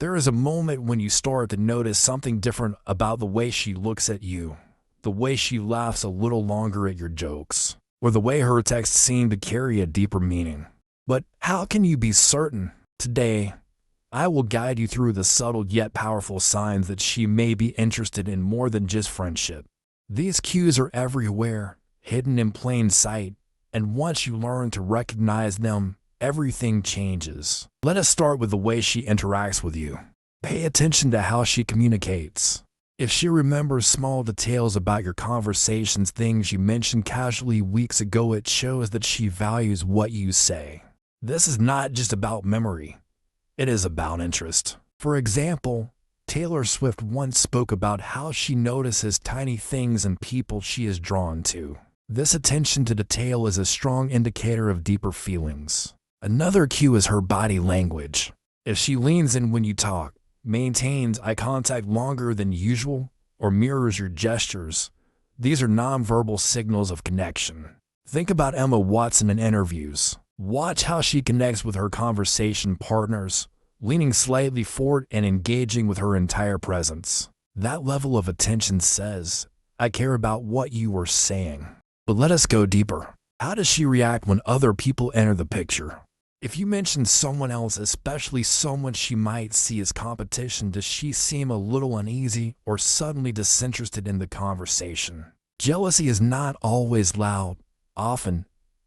There is a moment when you start to notice something different about the way she looks at you, the way she laughs a little longer at your jokes, or the way her texts seem to carry a deeper meaning. But how can you be certain? Today, I will guide you through the subtle yet powerful signs that she may be interested in more than just friendship. These cues are everywhere, hidden in plain sight, and once you learn to recognize them, everything changes. Let us start with the way she interacts with you. Pay attention to how she communicates. If she remembers small details about your conversations, things you mentioned casually weeks ago, it shows that she values what you say. This is not just about memory. It is about interest. For example, Taylor Swift once spoke about how she notices tiny things in people she is drawn to. This attention to detail is a strong indicator of deeper feelings. Another cue is her body language. If she leans in when you talk, maintains eye contact longer than usual, or mirrors your gestures, these are nonverbal signals of connection. Think about Emma Watson in interviews. Watch how she connects with her conversation partners, leaning slightly forward and engaging with her entire presence. That level of attention says, "I care about what you are saying." But let us go deeper. How does she react when other people enter the picture? If you mention someone else, especially someone she might see as competition, does she seem a little uneasy or suddenly disinterested in the conversation? Jealousy is not always loud. Often,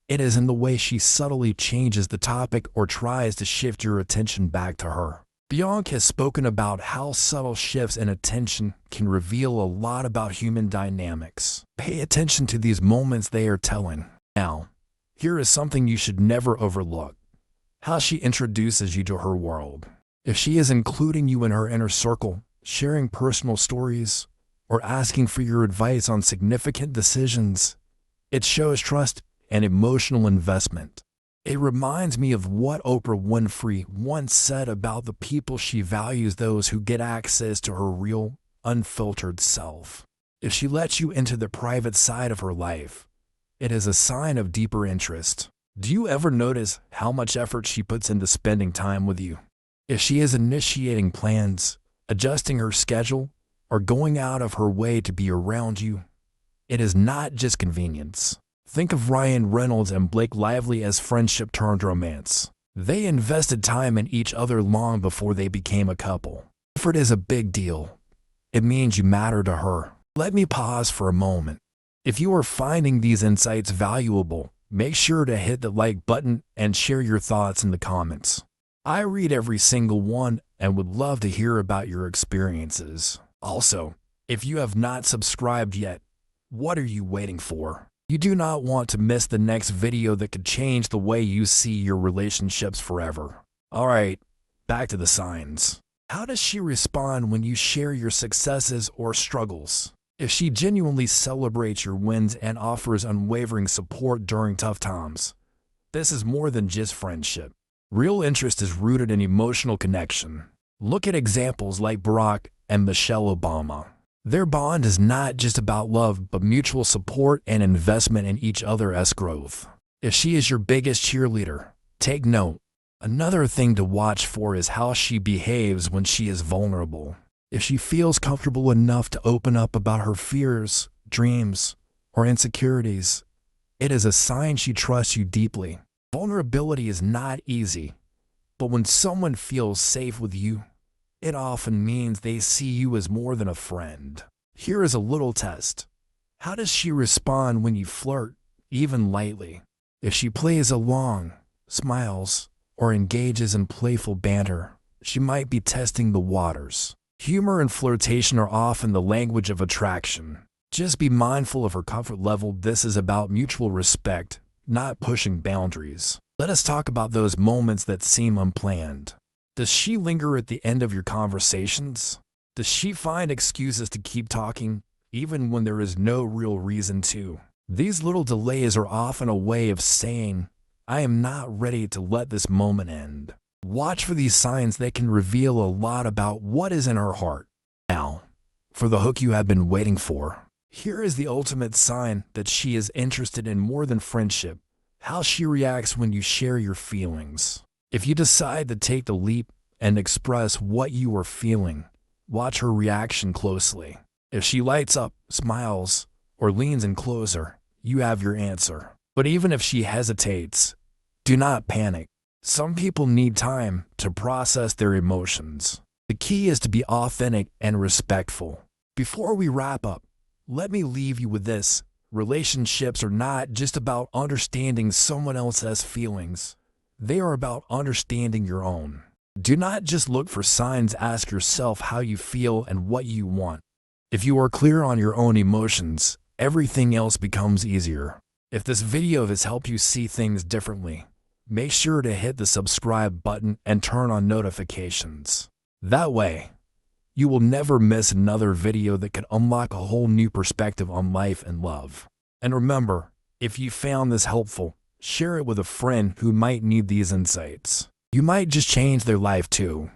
it is in the way she subtly changes the topic or tries to shift your attention back to her. Bianca has spoken about how subtle shifts in attention can reveal a lot about human dynamics. Pay attention to these moments, they are telling. Now, here is something you should never overlook: how she introduces you to her world. If she is including you in her inner circle, sharing personal stories, or asking for your advice on significant decisions, it shows trust and emotional investment. It reminds me of what Oprah Winfrey once said about the people she values: those who get access to her real, unfiltered self. If she lets you into the private side of her life, it is a sign of deeper interest. Do you ever notice how much effort she puts into spending time with you? If she is initiating plans, adjusting her schedule, or going out of her way to be around you, it is not just convenience. Think of Ryan Reynolds and Blake Lively as friendship turned romance. They invested time in each other long before they became a couple. Effort is a big deal. It means you matter to her. Let me pause for a moment. If you are finding these insights valuable, make sure to hit the like button and share your thoughts in the comments. I read every single one and would love to hear about your experiences. Also, if you have not subscribed yet, what are you waiting for? You do not want to miss the next video that could change the way you see your relationships forever. Alright, back to the signs. How does she respond when you share your successes or struggles? If she genuinely celebrates your wins and offers unwavering support during tough times, this is more than just friendship. Real interest is rooted in emotional connection. Look at examples like Barack and Michelle Obama. Their bond is not just about love, but mutual support and investment in each other's growth. If she is your biggest cheerleader, take note. Another thing to watch for is how she behaves when she is vulnerable. If she feels comfortable enough to open up about her fears, dreams, or insecurities, it is a sign she trusts you deeply. Vulnerability is not easy, but when someone feels safe with you, it often means they see you as more than a friend. Here is a little test. How does she respond when you flirt, even lightly? If she plays along, smiles, or engages in playful banter, she might be testing the waters. Humor and flirtation are often the language of attraction. Just be mindful of her comfort level. This is about mutual respect, not pushing boundaries. Let us talk about those moments that seem unplanned. Does she linger at the end of your conversations? Does she find excuses to keep talking, even when there is no real reason to? These little delays are often a way of saying, "I am not ready to let this moment end." Watch for these signs that can reveal a lot about what is in her heart. Now, for the hook you have been waiting for. Here is the ultimate sign that she is interested in more than friendship: how she reacts when you share your feelings. If you decide to take the leap and express what you are feeling. Watch her reaction closely. If she lights up, smiles, or leans in closer, you have your answer. But even if she hesitates, do not panic. Some people need time to process their emotions. The key is to be authentic and respectful. Before we wrap up, let me leave you with this. Relationships are not just about understanding someone else's feelings. They are about understanding your own. Do not just look for signs, ask yourself how you feel and what you want. If you are clear on your own emotions, everything else becomes easier. If this video has helped you see things differently, make sure to hit the subscribe button and turn on notifications. That way, you will never miss another video that could unlock a whole new perspective on life and love. And remember, if you found this helpful, share it with a friend who might need these insights. You might just change their life too.